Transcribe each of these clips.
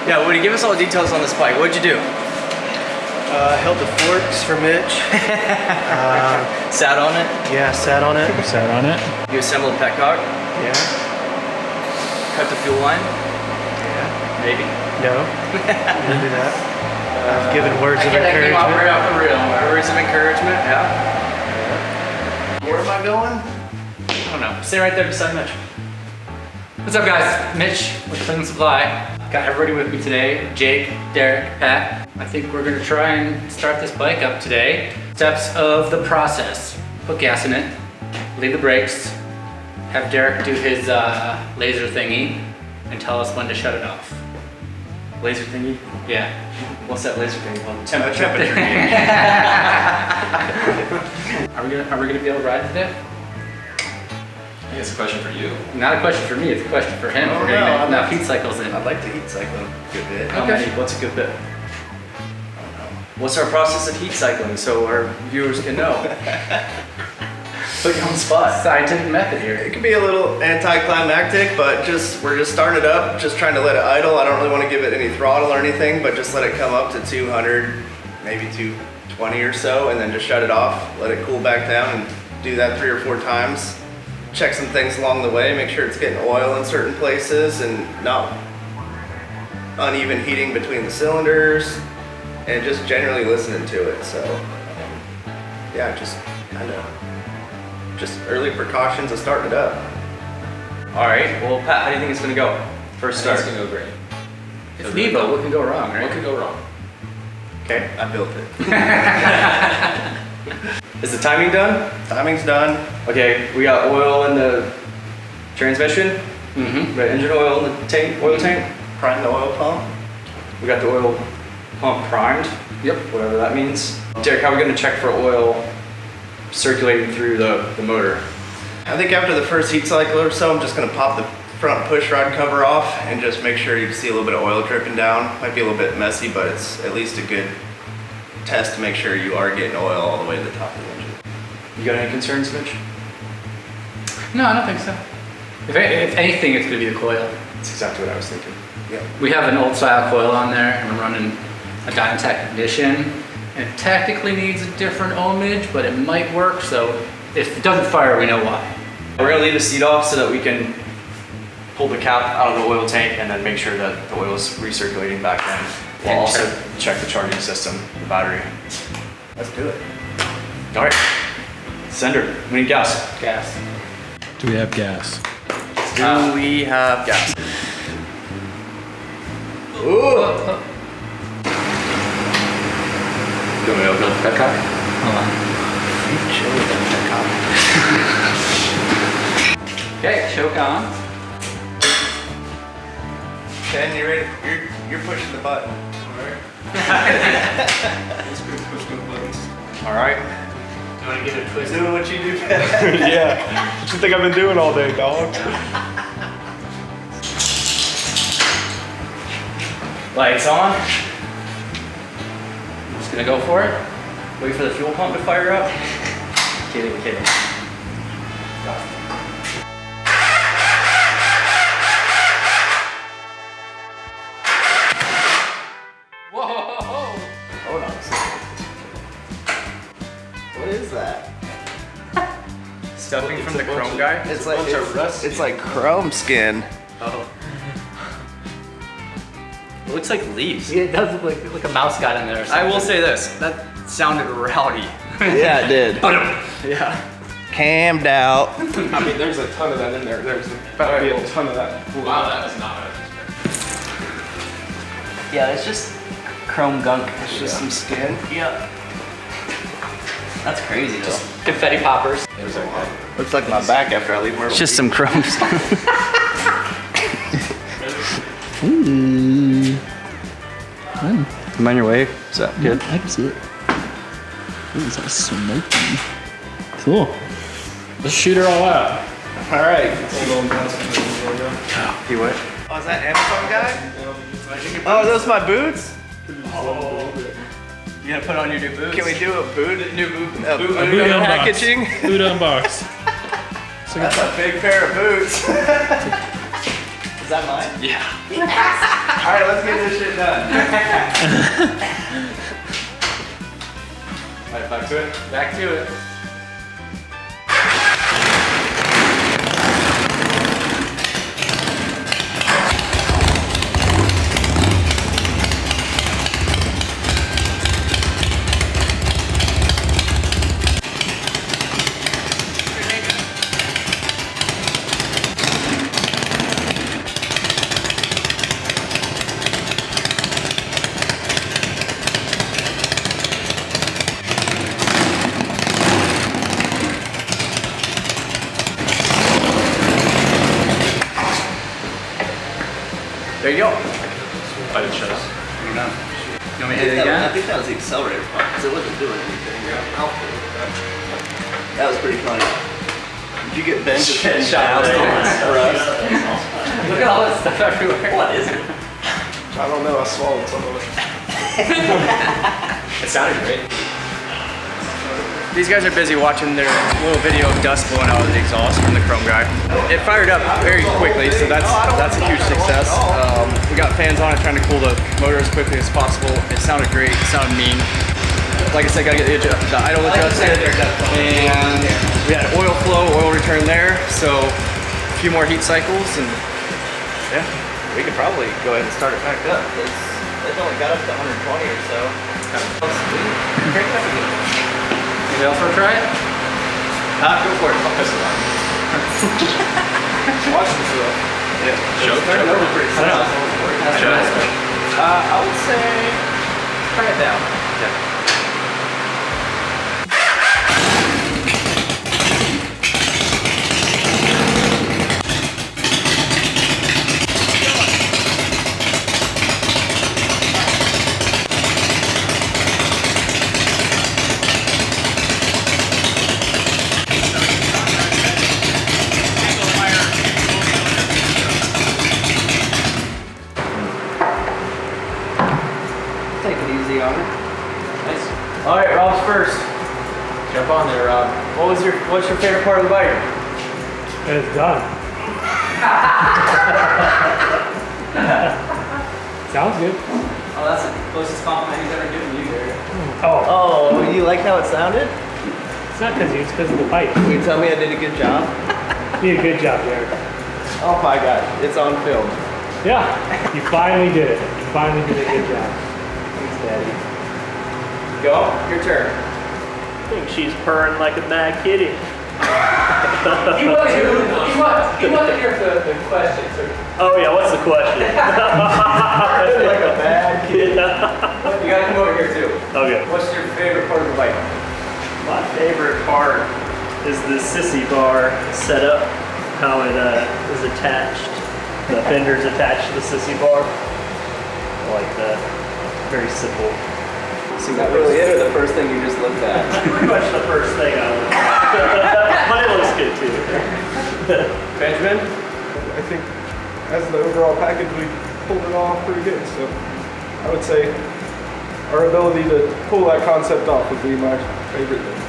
Yeah, Woody, give us all the details on this bike. What'd you do? Held the forks for Mitch. Sat on it? Yeah, sat on it. Sat on it. You assembled petcock? Yeah. Cut the fuel line? Yeah. Maybe. No. Didn't do that. I've given words of encouragement. Right off the reel. Words of encouragement, yeah. Where am I going? I don't know. Stay right there beside Mitch. What's up, guys? Mitch with Prism Supply. Got everybody with me today. Jake, Derek, Pat. I think we're gonna try and start this bike up today. Steps of the process. Put gas in it, leave the brakes, have Derek do his laser thingy, and tell us when to shut it off. Laser thingy? Yeah. What's that laser thing called? Temperature. Are we gonna be able to ride today? I think it's a question for you. Not a question for me, it's a question for him. Oh, We're no, getting I'm enough not- heat cycles in. I'd like to heat cycle a good bit. How many? What's a good bit? What's our process of heat cycling so our viewers can know? Put you on the spot. Scientific method here. It can be a little anticlimactic, but we're just starting it up, just trying to let it idle. I don't really want to give it any throttle or anything, but just let it come up to 200, maybe 220 or so, and then just shut it off, let it cool back down, and do that 3 or 4 times. Check some things along the way, make sure it's getting oil in certain places and not uneven heating between the cylinders, and just generally listening to it. So yeah, just kind of early precautions of starting it up. All right. Well, Pat, how do you think it's gonna go? First I think start. it's gonna go great. It's Evo, what can go wrong, right? What could go wrong? Okay. I built it. Is the timing done? Timing's done. Okay. We got oil in the transmission. Mm-hmm. We got engine oil in the tank, oil tank. Prime the oil pump. We got the oil pump primed. Yep. Whatever that means. Derek, how are we gonna check for oil circulating through the motor? I think after the first heat cycle or so, I'm just gonna pop the front push rod cover off and just make sure you see a little bit of oil dripping down. Might be a little bit messy, but it's at least a good test to make sure you are getting oil all the way to the top of the engine. You got any concerns, Mitch? No, I don't think so. If anything, it's gonna be the coil. That's exactly what I was thinking. Yeah. We have an old style coil on there, and we're running a Dyna Ignition. And it technically needs a different ohmage, but it might work, so if it doesn't fire, we know why. We're gonna leave the seat off so that we can pull the cap out of the oil tank and then make sure that the oil is recirculating back in. We'll And also check the charging system, the battery. Let's do it. All right, sender, we need gas. Gas. Do we have gas? Do we have gas? Ooh! Do you want me to open up the petcock? Hold on. Chili that Okay, choke on. Ken, you ready? You're pushing the button. All right. Do you want to give it a twist? Doing what you do best. Yeah. What you think I've been doing all day, dog? Lights on. Just gonna go for it. Wait for the fuel pump to fire up. Kidding. Whoa! Hold on a second. What is that? Stuffing from the chrome guy. It's like chrome skin. Oh. It looks like leaves. Yeah, it does look like a mouse got in there or something. I will say this, that sounded rowdy. Yeah, it did. Yeah. Cammed out. I mean, there's a ton of that in there. There's about to be a ton of that. Wow, that was not what Yeah, it's just chrome gunk. It's just some skin. Yeah. That's crazy though. Confetti poppers. Looks like my back after I leave Myrtle. It's just some chrome stuff. I'm on your way. Is that good? I can see it. Ooh, it's like smoky. Cool. Let's shoot her all out. All right. You what? Oh, is that Amazon guy? Oh, are those my boots? You gonna put on your new boots? Can we do a boot Boot packaging? unbox. Boot unbox. That's a big pair of boots. Is that mine? Yeah. I right, let's get this shit done. All right, back to it. Back to it. There you go. I didn't shut up. You want me to hit it I again? think that was the accelerator part because it wasn't doing anything. That was pretty funny. Did you get Ben to send Shot for us? Look at all that stuff everywhere. What is it? I don't know, I swallowed some of it. It sounded great. These guys are busy watching their little video of dust blowing out of the exhaust from the chrome guy. It fired up very quickly, so that's a huge success. We got fans on it trying to cool the motor as quickly as possible. It sounded great, it sounded mean. Like I said, gotta get the idle adjusted, and we had oil flow, oil return there, so a few more heat cycles, and yeah, we could probably go ahead and start it back up. It's only got up to 120 or so. Crank it up again. Anybody else want to try it? Go for it. I'll piss it off. Watch this stuff. Yeah. Show? Turn it over pretty I don't fast. know. I would say turn it down. Take it easy on it. Nice. All right, Rob's first. Jump on there, Rob. What's your favorite part of the bike? It's done. Sounds good. Oh, that's the closest compliment he's ever given you, Derek. Oh, Oh, you like how it sounded? it's not because it's because of the pipe. Will you tell me I did a good job? You did a good job, Derek. Oh my god, it's on film. Yeah, you finally did it. You finally did a good job. Thanks, Daddy. Go, your turn. I think she's purring like a mad kitty. He wasn't here for the question. So Oh yeah, what's the question? Like a bad kid. You gotta come over here too. Okay. What's your favorite part of the bike? My favorite part is the sissy bar setup, how it is attached. The fender's attached to the sissy bar. I like that. Very simple. Is that really it, or the first thing you just looked at? Pretty much the first thing I looked at. But it looks good too. Benjamin? I think as the overall package, we pulled it off pretty good. So I would say our ability to pull that concept off would be my favorite thing.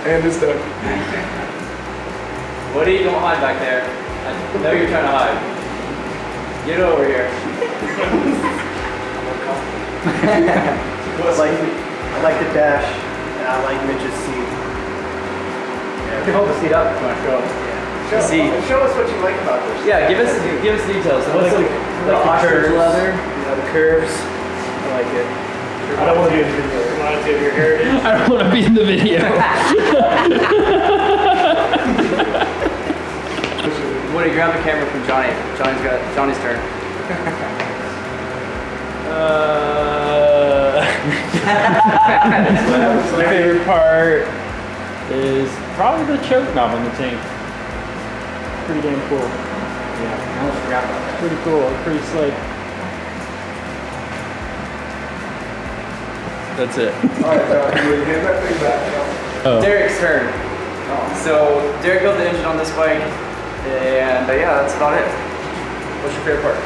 and it's done. Woody, don't hide back there. I know you're trying to hide. Get over here. I like the dash, and I like Mitch's seat. You can hold the seat up if you want to show. Show us what you like about this. Yeah, give us details. What's the ostrich curves? leather, the curves. I like it. I don't want to be in the video. Reminds me of your heritage. I don't want to be in the video. Woody, grab the camera from Johnny. Johnny's turn. My favorite part is probably the choke knob on the tank. Pretty damn cool. I almost forgot about that. Pretty cool. Pretty slick. That's it. Alright, John, you hand that thing back. Oh. Derek's turn. So Derek built the engine on this bike, and yeah, that's about it. What's your favorite part?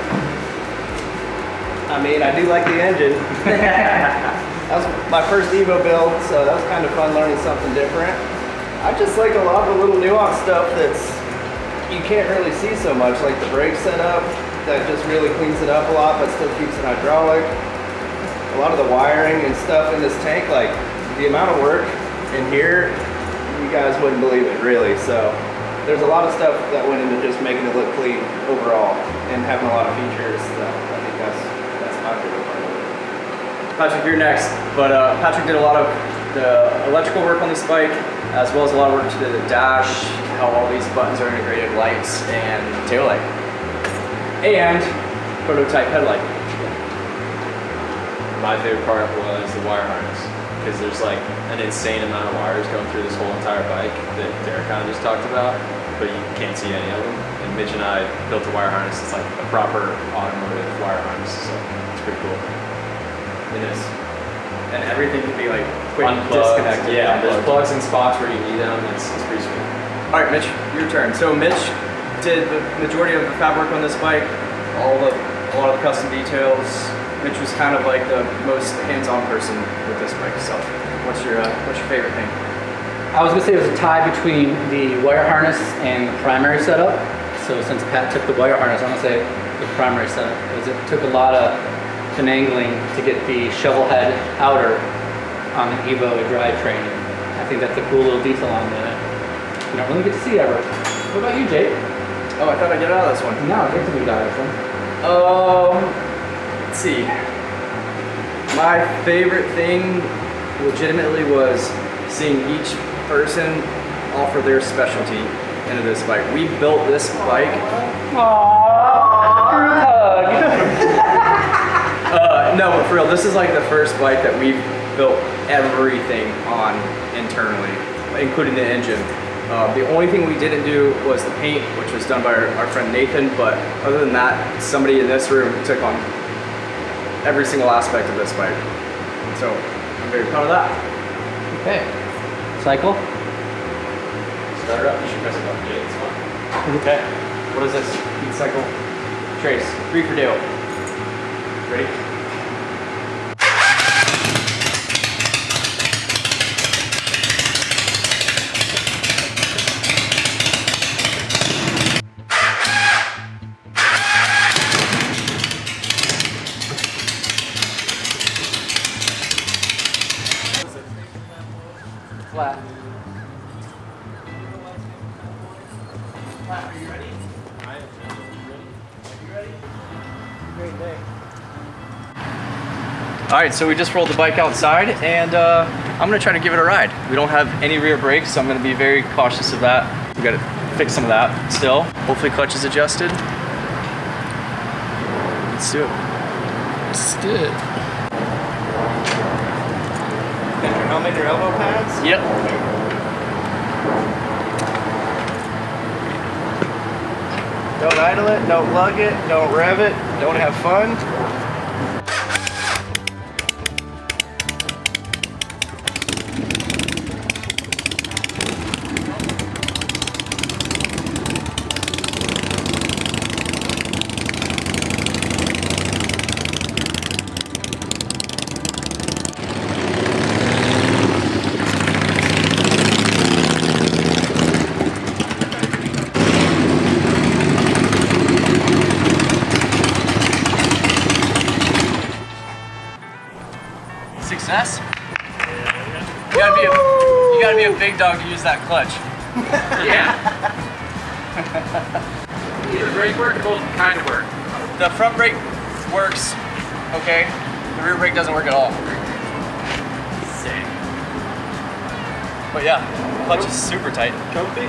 I mean, I do like the engine. That was my first Evo build, so that was kind of fun learning something different. I just like a lot of the little nuanced stuff that's you can't really see so much, like the brake setup. that just really cleans it up a lot, but still keeps it hydraulic. A lot of the wiring and stuff in this tank, like the amount of work in here, you guys wouldn't believe it, really. So there's a lot of stuff that went into just making it look clean overall and having a lot of features. That I think that's my favorite part of it. Patrick, you're next. But Patrick did a lot of the electrical work on this bike, as well as a lot of work to the dash, how all these buttons are integrated, lights and tail light, and prototype headlight. My favorite part was the wire harness, because there's like an insane amount of wires going through this whole entire bike that Derek kind of just talked about, but you can't see any of them. And Mitch and I built a wire harness. It's like a proper automotive wire harness, so it's pretty cool. It is. And everything can be like quick Unplugged, disconnected. yeah, there's unplugged. plugs in spots where you need them. It's pretty sweet. All right, Mitch, your turn. So Mitch did the majority of the fabric on this bike, a lot of the custom details. Mitch was kind of like the most hands-on person with this bike. So, what's your favorite thing? I was gonna say it was a tie between the wire harness and the primary setup. So since Pat took the wire harness, I'm gonna say the primary setup, because it took a lot of finagling to get the Shovelhead outer on the Evo drivetrain. I think that's a cool little detail on that you don't really get to see ever. What about you, Jake? Oh, I thought I'd get out of this one. No, I think we got this one. Let's see. My favorite thing legitimately was seeing each person offer their specialty into this bike. We built this bike. No, but for real, this is like the first bike that we've built everything on internally, including the engine. The only thing we didn't do was the paint, which was done by our friend Nathan, but other than that, somebody in this room took on every single aspect of this bike. So I'm very proud of that. Okay. Cycle. Start it up. You should press a button, Jay. It's fun. Okay. What is this? Heat cycle. Trace. 3 for Dale. Ready? Flat. Are you ready? I am ready. Great day. All right, so we just rolled the bike outside, and I'm gonna try to give it a ride. We don't have any rear brakes, so I'm gonna be very cautious of that. We gotta fix some of that still. Hopefully clutch is adjusted. Let's do it. Let's do it. And your helmet, your elbow pads? Yep. Don't idle it, don't lug it, don't rev it, don't have fun. Success? You gotta be a big dog to use that clutch. Yeah. Does the brake work? Both kind of work. The front brake works, okay? The rear brake doesn't work at all. Sick. But yeah, clutch is super tight. Comfy?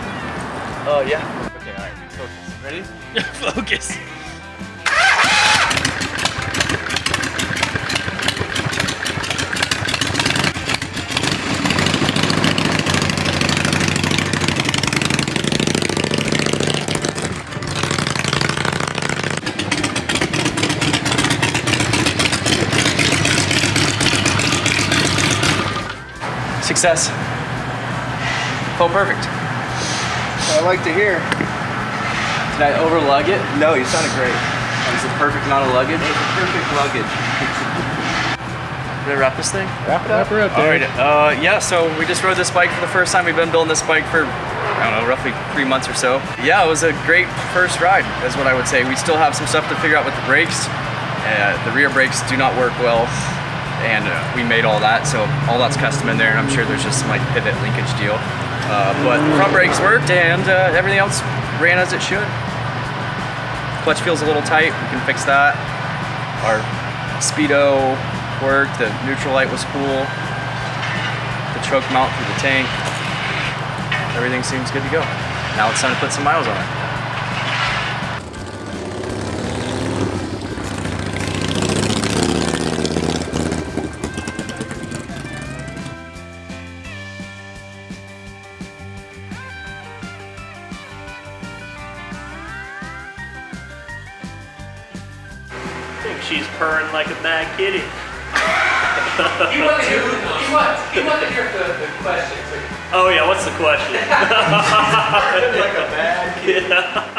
Oh yeah. Okay, all right, focus. Ready? Focus. Success. Felt perfect. I like to hear. Did I overlug it? No, you sounded great. Is it the perfect amount of luggage? It's a perfect luggage. Did I wrap this thing? Wrap it up. All right. Yeah. So we just rode this bike for the first time. We've been building this bike for I don't know, roughly 3 months or so. Yeah, it was a great first ride, is what I would say. We still have some stuff to figure out with the brakes. The rear brakes do not work well, and we made all that, so all that's custom in there, and I'm sure there's just some like pivot linkage deal. But the front brakes worked, and everything else ran as it should. Clutch feels a little tight, we can fix that. Our speedo worked, the neutral light was cool. The choke mount through the tank. Everything seems good to go. Now it's time to put some miles on it. I think she's purring like a mad kitty. He wanted to hear the questions. Oh yeah, what's the question? Like a bad kid. Yeah.